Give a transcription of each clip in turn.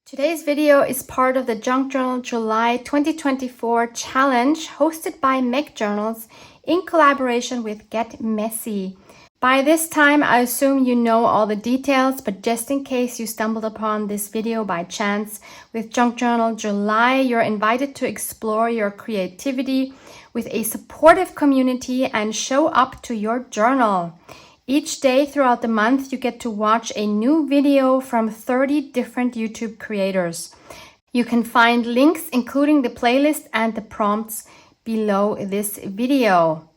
Today's video is part of the Junk Journal July 2024 challenge hosted by Meg Journals in collaboration with Get Messy. By this time, I assume you know all the details, but just in case you stumbled upon this video by chance, with Junk Journal July, you're invited to explore your creativity with a supportive community and show up to your journal. Each day throughout the month, you get to watch a new video from 30 different YouTube creators. You can find links, including the playlist and the prompts below this video.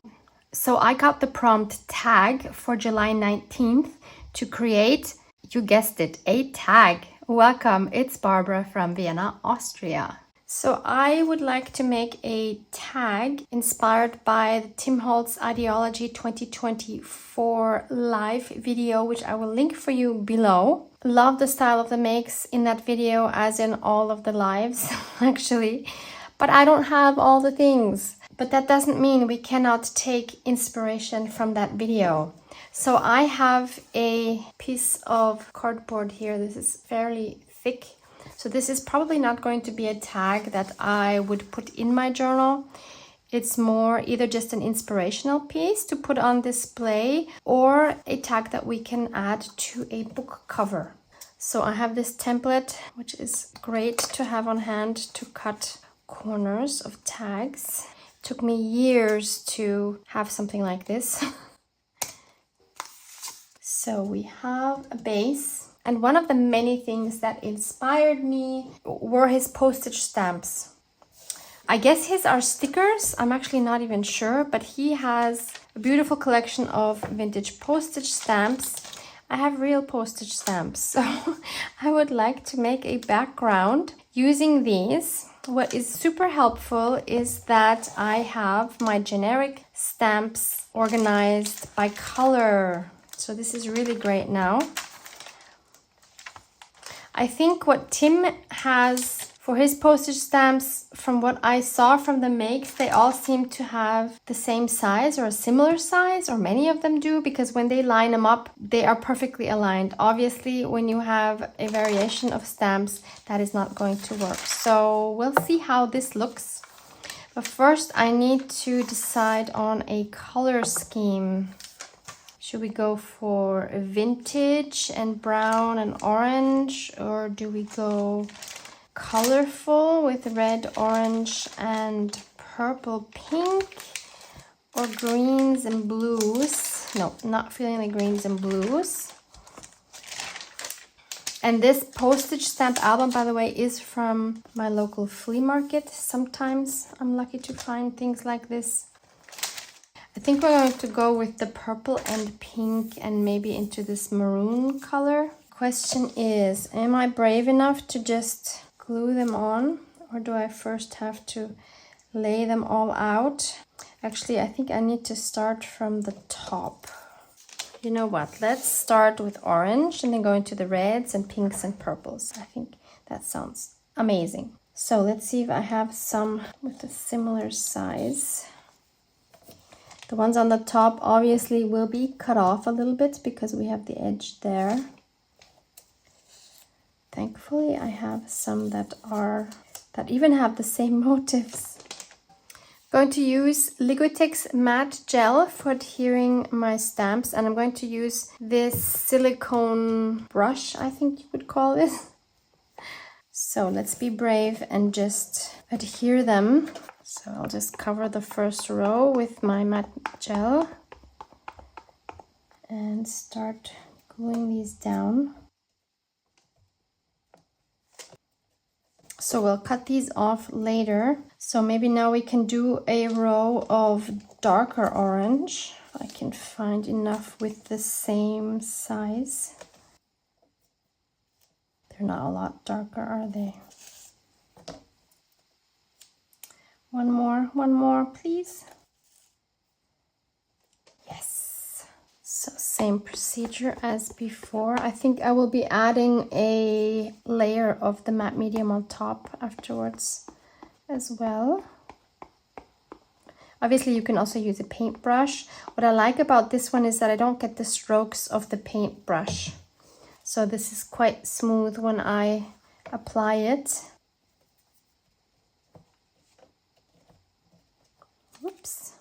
So I got the prompt tag for July 19th to create, you guessed it, a tag. Welcome, it's Barbara from Vienna, Austria. So I would like to make a tag inspired by the Tim Holtz Ideology 2024 live video, which I will link for you below. Love the style of the makes in that video, as in all of the lives, actually. But I don't have all the things. But that doesn't mean we cannot take inspiration from that video. So I have a piece of cardboard here. This is fairly thick. So this is probably not going to be a tag that I would put in my journal. It's more either just an inspirational piece to put on display or a tag that we can add to a book cover. So I have this template, which is great to have on hand to cut corners of tags. It took me years to have something like this. So we have a base. And one of the many things that inspired me were his postage stamps. I guess his are stickers. I'm actually not even sure, but he has a beautiful collection of vintage postage stamps. I have real postage stamps, so I would like to make a background using these. What is super helpful is that I have my generic stamps organized by color. So this is really great now. I think what Tim has for his postage stamps, from what I saw from the makes, they all seem to have the same size or a similar size, or many of them do, because when they line them up, they are perfectly aligned. Obviously, when you have a variation of stamps, that is not going to work. So we'll see how this looks. But first, I need to decide on a color scheme. Should we go for vintage and brown and orange, or do we go colorful with red, orange, and purple, pink, or greens and blues? No, not feeling the greens and blues. And this postage stamp album, by the way, is from my local flea market. Sometimes I'm lucky to find things like this. I think we're going to go with the purple and pink and maybe into this maroon color. Question is, am I brave enough to just glue them on, or do I first have to lay them all out? Actually, I think I need to start from the top. You know what? Let's start with orange and then go into the reds and pinks and purples. I think that sounds amazing. So let's see if I have some with a similar size. The ones on the top obviously will be cut off a little bit because we have the edge there. Thankfully, I have some that even have the same motifs. I'm going to use Liquitex matte gel for adhering my stamps, and I'm going to use this silicone brush, I think you would call it. So let's be brave and just adhere them. So I'll just cover the first row with my matte gel and start gluing these down. So we'll cut these off later. So maybe now we can do a row of darker orange. If I can find enough with the same size. They're not a lot darker, are they? One more, please. Yes. So same procedure as before. I think I will be adding a layer of the matte medium on top afterwards as well. Obviously, you can also use a paintbrush. What I like about this one is that I don't get the strokes of the paintbrush. So this is quite smooth when I apply it. Oops.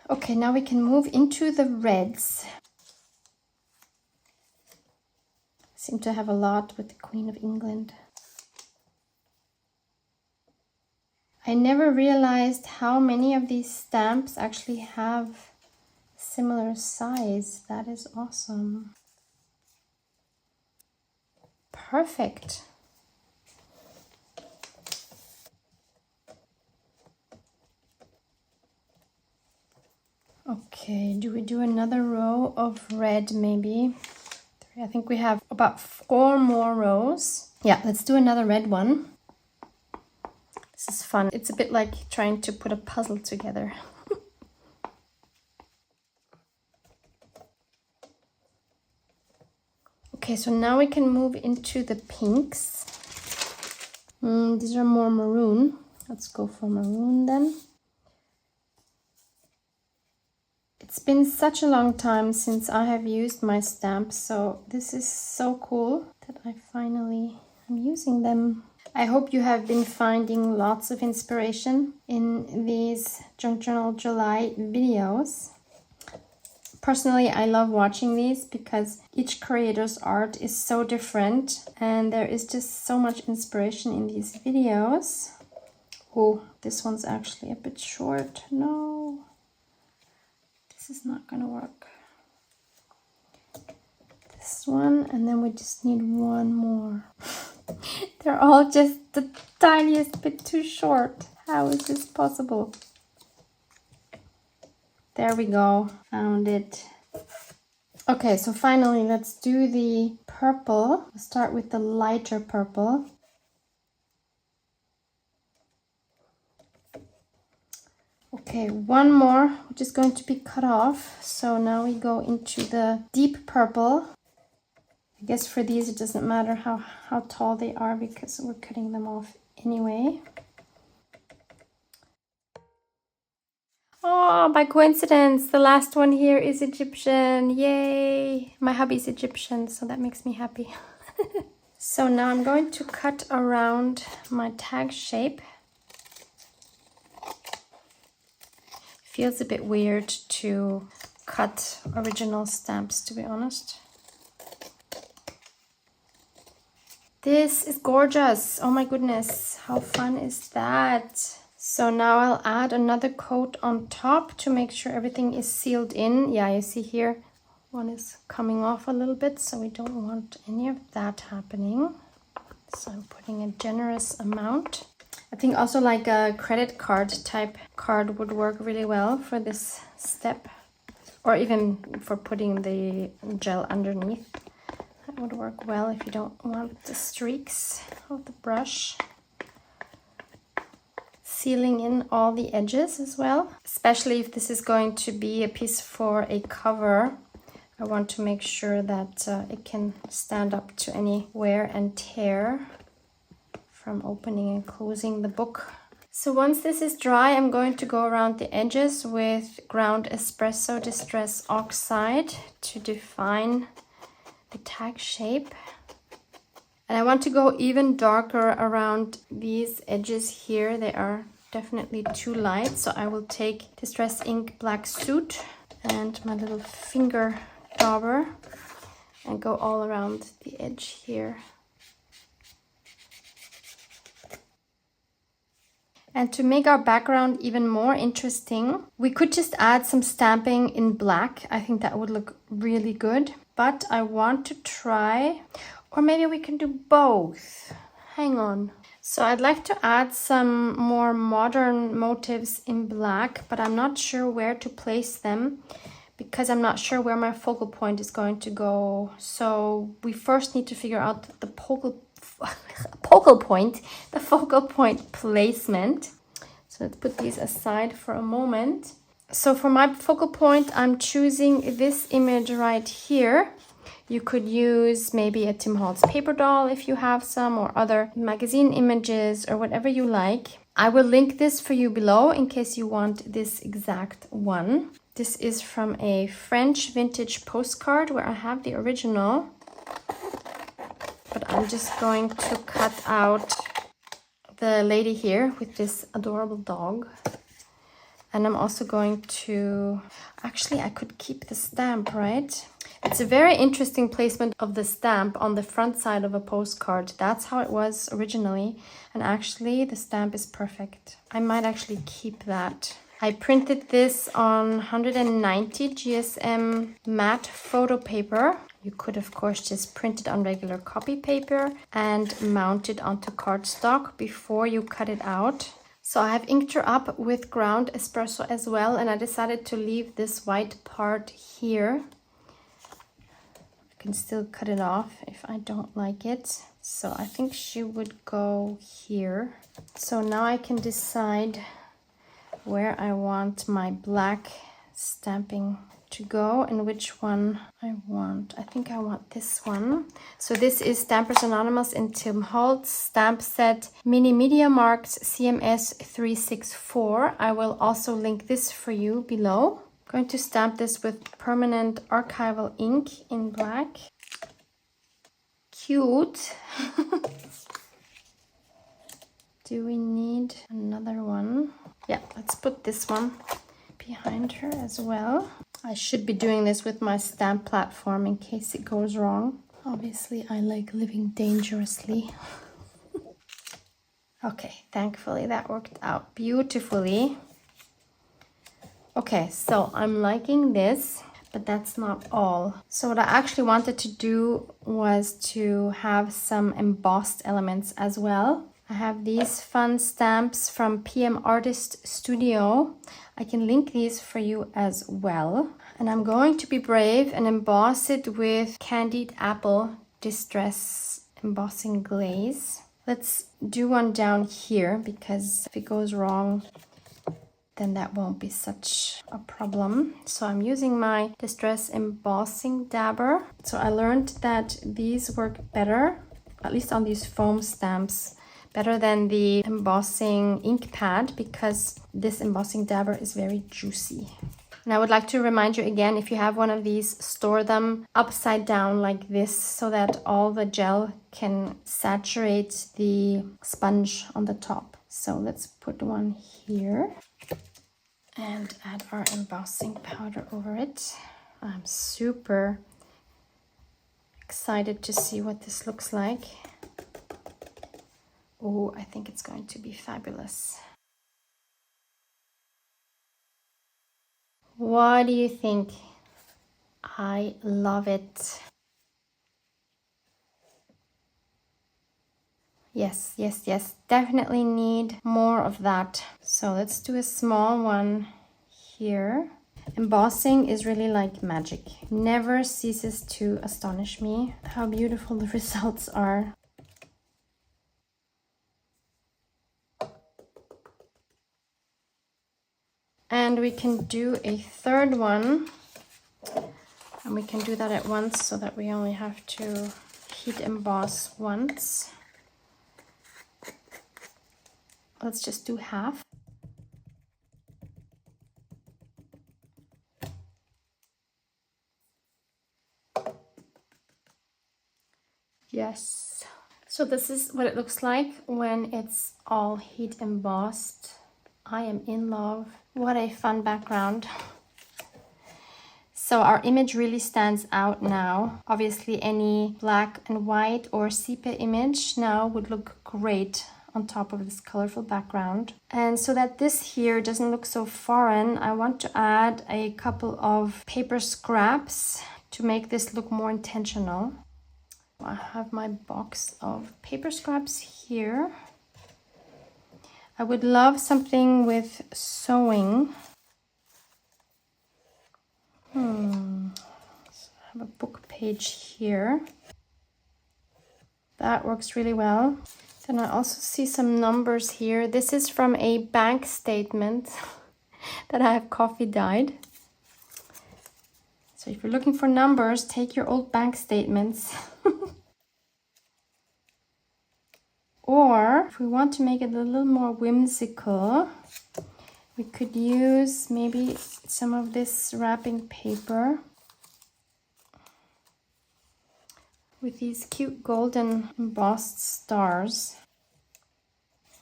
Okay, now we can move into the reds. Seem to have a lot with the Queen of England. I never realized how many of these stamps actually have similar size. That is awesome. Perfect. Okay, do we do another row of red maybe? I think we have about 4 more rows. Yeah, let's do another red one. This is fun. It's a bit like trying to put a puzzle together. Okay, so now we can move into the pinks. These are more maroon. Let's go for maroon then. It's been such a long time since I have used my stamps, so this is so cool that I finally am using them. I hope you have been finding lots of inspiration in these Junk Journal July videos. Personally, I love watching these because each creator's art is so different and there is just so much inspiration in these videos. Oh, this one's actually a bit short. No. This is not gonna work. This one, and then we just need one more. They're all just the tiniest bit too short. How is this possible? There we go, found it. Okay, so finally let's do the purple. We'll start with the lighter purple. Okay, one more, which is going to be cut off. So now we go into the deep purple. I guess for these it doesn't matter how tall they are because we're cutting them off anyway. Oh, by coincidence, the last one here is Egyptian. Yay! My hubby's Egyptian, so that makes me happy. So now I'm going to cut around my tag shape. Feels a bit weird to cut original stamps, to be honest. This is gorgeous. Oh my goodness, how fun is that? So now I'll add another coat on top to make sure everything is sealed in. Yeah, you see here, one is coming off a little bit, so we don't want any of that happening. So I'm putting a generous amount. I think also like a credit card type card would work really well for this step, or even for putting the gel underneath. That would work well if you don't want the streaks of the brush. Sealing in all the edges as well, especially if this is going to be a piece for a cover. I want to make sure that it can stand up to any wear and tear from opening and closing the book. So once this is dry, I'm going to go around the edges with ground espresso distress oxide to define the tag shape. And I want to go even darker around these edges here. They are definitely too light. So I will take Distress Ink Black Suit and my little finger dauber and go all around the edge here. And to make our background even more interesting, we could just add some stamping in black. I think that would look really good. But I want to try, or maybe we can do both. Hang on. So I'd like to add some more modern motifs in black, but I'm not sure where to place them because I'm not sure where my focal point is going to go. So we first need to figure out the focal point placement. So let's put these aside for a moment. So for my focal point, I'm choosing this image right here. You could use maybe a Tim Holtz paper doll if you have some, or other magazine images or whatever you like. I will link this for you below in case you want this exact one. This is from a French vintage postcard where I have the original. But I'm just going to cut out the lady here with this adorable dog. And I'm also going to, actually I could keep the stamp, right? It's a very interesting placement of the stamp on the front side of a postcard. That's how it was originally. And actually the stamp is perfect. I might actually keep that. I printed this on 190 GSM matte photo paper. You could of course just print it on regular copy paper and mount it onto cardstock before you cut it out. So I have inked her up with ground espresso as well, and I decided to leave this white part here. I can still cut it off if I don't like it. So I think she would go here. So now I can decide where I want my black stamping to go and which one I want. I think I want this one. So this is Stampers Anonymous in Tim Holtz stamp set Mini Media Marks CMS 364. I will also link this for you below. I'm going to stamp this with permanent archival ink in black. Cute. Do we need another one? Yeah, let's put this one behind her as well. I should be doing this with my stamp platform in case it goes wrong. Obviously, I like living dangerously. Okay, thankfully that worked out beautifully. Okay, so I'm liking this, but that's not all. So what I actually wanted to do was to have some embossed elements as well. I have these fun stamps from PM Artist Studio. I can link these for you as well. And I'm going to be brave and emboss it with Candied Apple Distress Embossing Glaze. Let's do one down here because if it goes wrong, then that won't be such a problem. So I'm using my Distress Embossing Dabber. So I learned that these work better, at least on these foam stamps, better than the embossing ink pad because this embossing dabber is very juicy. And I would like to remind you again, if you have one of these, store them upside down like this so that all the gel can saturate the sponge on the top. So let's put one here and add our embossing powder over it. I'm super excited to see what this looks like. Oh, I think it's going to be fabulous. What do you think? I love it. Yes, yes, yes. Definitely need more of that. So let's do a small one here. Embossing is really like magic. Never ceases to astonish me how beautiful the results are. And we can do a third one, and we can do that at once so that we only have to heat emboss once. Let's just do half. Yes. So this is what it looks like when it's all heat embossed. I am in love. What a fun background. So our image really stands out now. Obviously any black and white or sepia image now would look great on top of this colorful background. And so that this here doesn't look so foreign, I want to add a couple of paper scraps to make this look more intentional. I have my box of paper scraps here. I would love something with sewing. So I have a book page here. That works really well. Then I also see some numbers here. This is from a bank statement that I have coffee dyed. So if you're looking for numbers, take your old bank statements. Or if we want to make it a little more whimsical, we could use maybe some of this wrapping paper. with these cute golden embossed stars.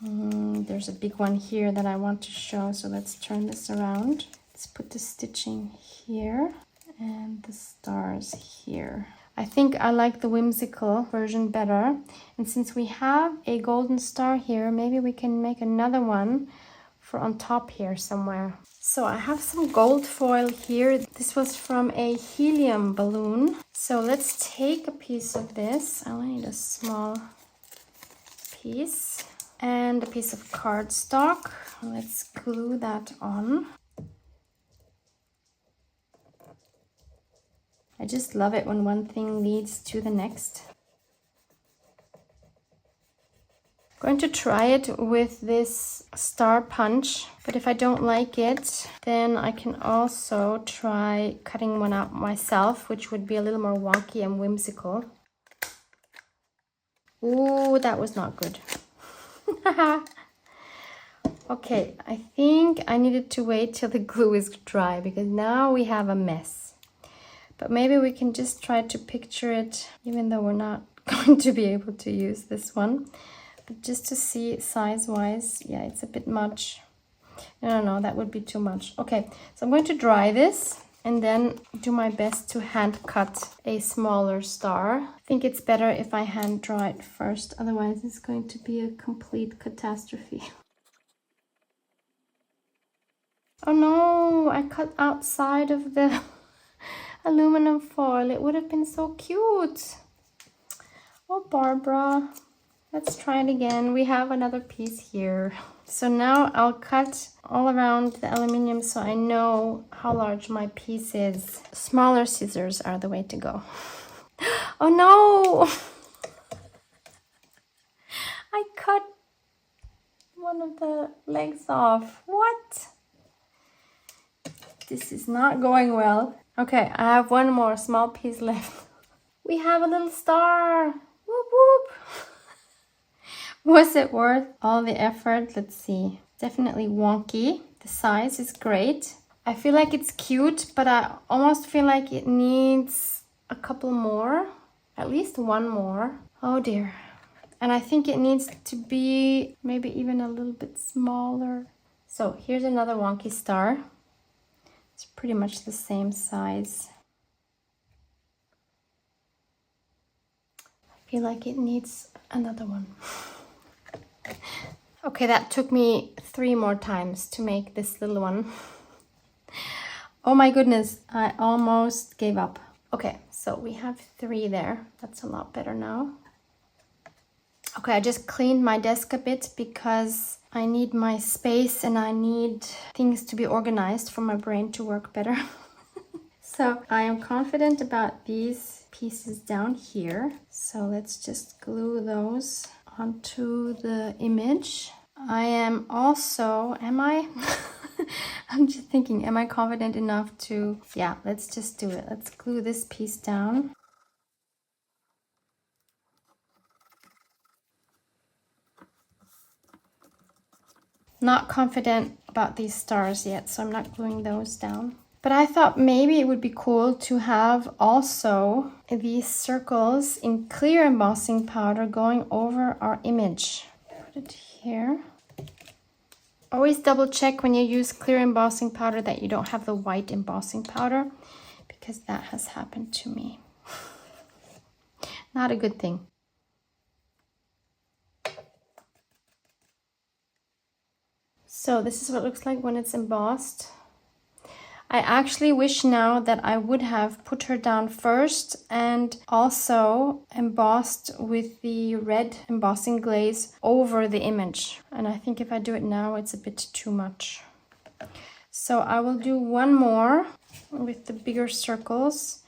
There's a big one here that I want to show, so let's turn this around. Let's put the stitching here and the stars here. I think I like the whimsical version better. And since we have a golden star here, maybe we can make another one for on top here somewhere. So I have some gold foil here. This was from a helium balloon. So let's take a piece of this. I only need a small piece. And a piece of cardstock. Let's glue that on. I just love it when one thing leads to the next. I'm going to try it with this star punch, but if I don't like it, then I can also try cutting one out myself, which would be a little more wonky and whimsical. Ooh, that was not good. Okay, I think I needed to wait till the glue is dry because now we have a mess. But maybe we can just try to picture it, even though we're not going to be able to use this one. But just to see size-wise, yeah, it's a bit much. No, that would be too much. Okay, so I'm going to dry this and then do my best to hand cut a smaller star. I think it's better if I hand dry it first, otherwise it's going to be a complete catastrophe. Oh no, I cut outside of the aluminum foil. It would have been so cute. Oh, Barbara. Let's try it again. We have another piece here. So now I'll cut all around the aluminium so I know how large my piece is. Smaller scissors are the way to go. Oh no! I cut one of the legs off. What? This is not going well. Okay, I have one more small piece left. We have a little star. Whoop whoop. Was it worth all the effort? Let's see. Definitely wonky. The size is great. I feel like it's cute, but I almost feel like it needs a couple more. At least one more. Oh dear. And I think it needs to be maybe even a little bit smaller. So here's another wonky star. It's pretty much the same size. I feel like it needs another one. Okay, that took me 3 more times to make this little one. Oh my goodness, I almost gave up. Okay, so we have 3 there. That's a lot better now. Okay, I just cleaned my desk a bit because I need my space and I need things to be organized for my brain to work better. So I am confident about these pieces down here. So let's just glue those onto the image. I am also, am I? I'm just thinking, am I confident enough to, yeah, let's just do it. Let's glue this piece down. Not confident about these stars yet, so I'm not gluing those down. But I thought maybe it would be cool to have also these circles in clear embossing powder going over our image. Put it here. Always double check when you use clear embossing powder that you don't have the white embossing powder, because that has happened to me. Not a good thing. So this is what it looks like when it's embossed. I actually wish now that I would have put her down first and also embossed with the red embossing glaze over the image. And I think if I do it now, it's a bit too much. So I will do one more with the bigger circles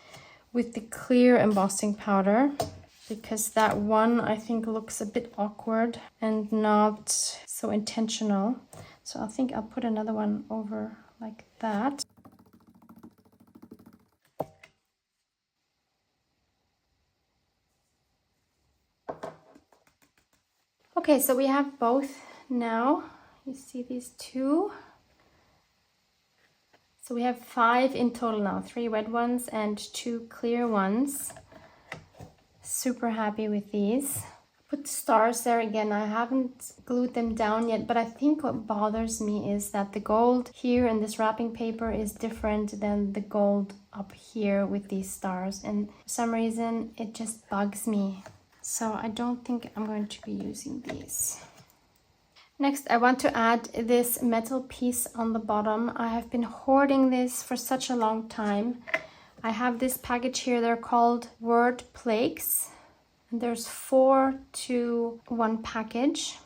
with the clear embossing powder, because that one I think looks a bit awkward and not so intentional. So I think I'll put another one over like that. Okay, so we have both now. You see these 2. So we have 5 in total now, 3 red ones and 2 clear ones. Super happy with these. Put the stars there again. I haven't glued them down yet, but I think what bothers me is that the gold here in this wrapping paper is different than the gold up here with these stars, and for some reason it just bugs me. So I don't think I'm going to be using these. Next, I want to add this metal piece on the bottom. I have been hoarding this for such a long time. I have this package here. They're called word plaques. And there's 4 to 1 package.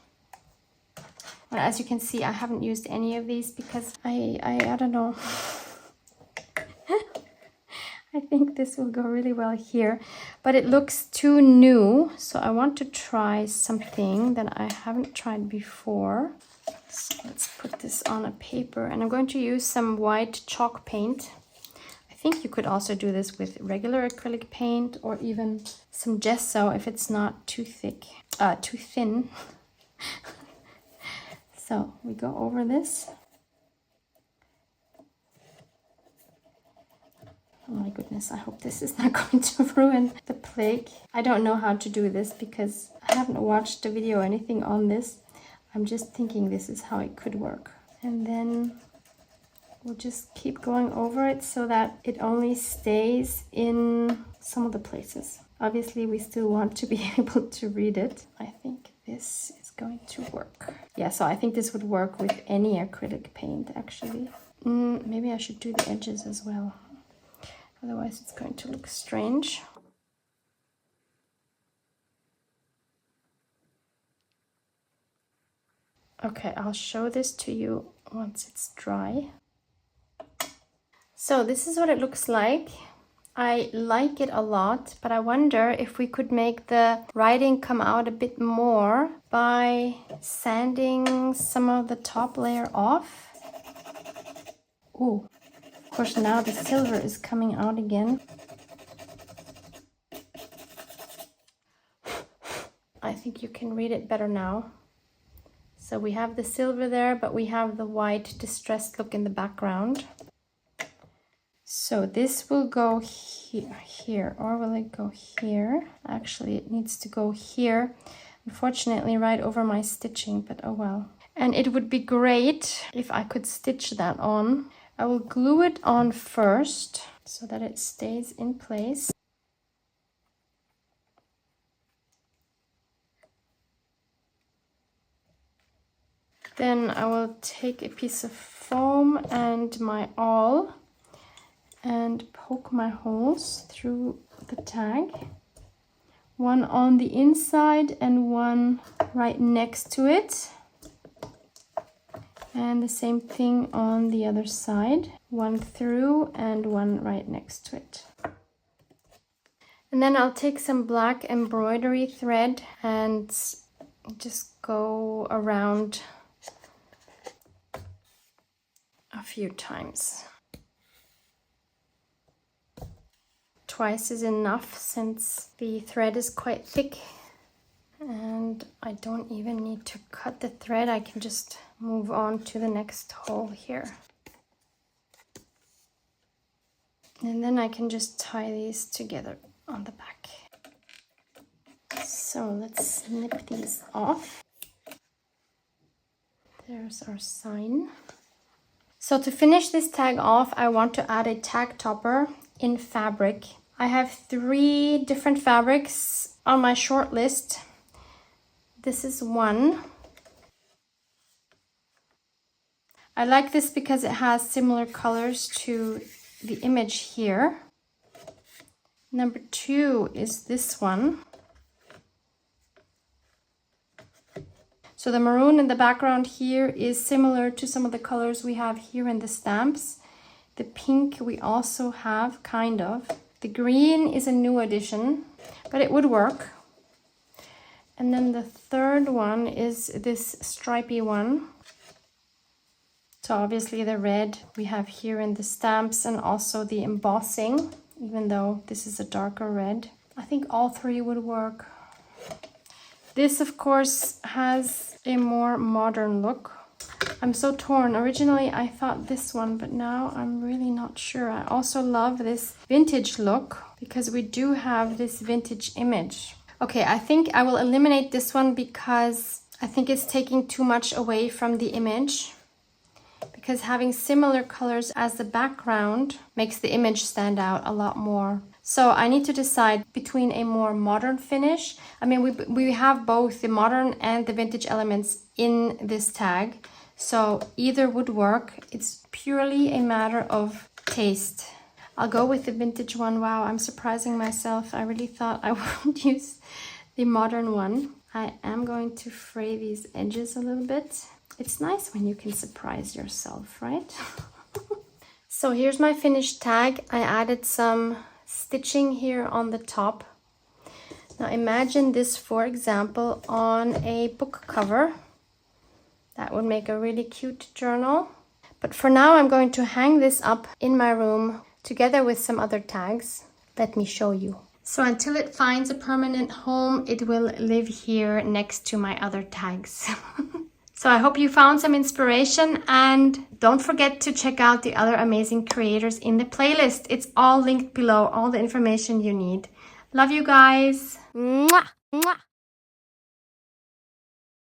But as you can see, I haven't used any of these because I don't know. I think this will go really well here, but it looks too new. So I want to try something that I haven't tried before. So let's put this on a paper, and I'm going to use some white chalk paint. I think you could also do this with regular acrylic paint or even some gesso if it's not too thick, too thin. So we go over this. Oh my goodness, I hope this is not going to ruin the plaque. I don't know how to do this because I haven't watched a video or anything on this. I'm just thinking this is how it could work. And then we'll just keep going over it so that it only stays in some of the places. Obviously, we still want to be able to read it. I think this is going to work. Yeah, so I think this would work with any acrylic paint, actually. Maybe I should do the edges as well. Otherwise, it's going to look strange. Okay, I'll show this to you once it's dry. So this is what it looks like. I like it a lot, but I wonder if we could make the writing come out a bit more by sanding some of the top layer off. Ooh. Of course, now the silver is coming out again. I think you can read it better now. So we have the silver there, but we have the white distressed look in the background. So this will go here, or will it go here? Actually, it needs to go here. Unfortunately, right over my stitching, but oh well. And it would be great if I could stitch that on. I will glue it on first so that it stays in place. Then I will take a piece of foam and my awl and poke my holes through the tag. One on the inside and one right next to it. And the same thing on the other side. One through and one right next to it. And then I'll take some black embroidery thread and just go around a few times. Twice is enough since the thread is quite thick. And I don't even need to cut the thread. I can just move on to the next hole here. And then I can just tie these together on the back. So let's snip these off. There's our sign. So to finish this tag off, I want to add a tag topper in fabric. I have 3 different fabrics on my short list. This is one. I like this because it has similar colors to the image here. Number 2 is this one. So the maroon in the background here is similar to some of the colors we have here in the stamps. The pink we also have, kind of. The green is a new addition, but it would work. And then the third one is this stripy one. So obviously the red we have here in the stamps and also the embossing, even though this is a darker red. I think all 3 would work. This, of course, has a more modern look. I'm so torn. Originally, I thought this one, but now I'm really not sure. I also love this vintage look because we do have this vintage image. Okay, I think I will eliminate this one because I think it's taking too much away from the image. Because having similar colors as the background makes the image stand out a lot more. So I need to decide between a more modern finish. I mean, we have both the modern and the vintage elements in this tag. So either would work. It's purely a matter of taste. I'll go with the vintage one. Wow, I'm surprising myself. I really thought I would use the modern one. I am going to fray these edges a little bit. It's nice when you can surprise yourself, right? So here's my finished tag. I added some stitching here on the top. Now imagine this, for example, on a book cover. That would make a really cute journal. But for now, I'm going to hang this up in my room together with some other tags. Let me show you. So until it finds a permanent home, it will live here next to my other tags. So I hope you found some inspiration, and don't forget to check out the other amazing creators in the playlist. It's all linked below, all the information you need. Love you guys. Mwah, mwah.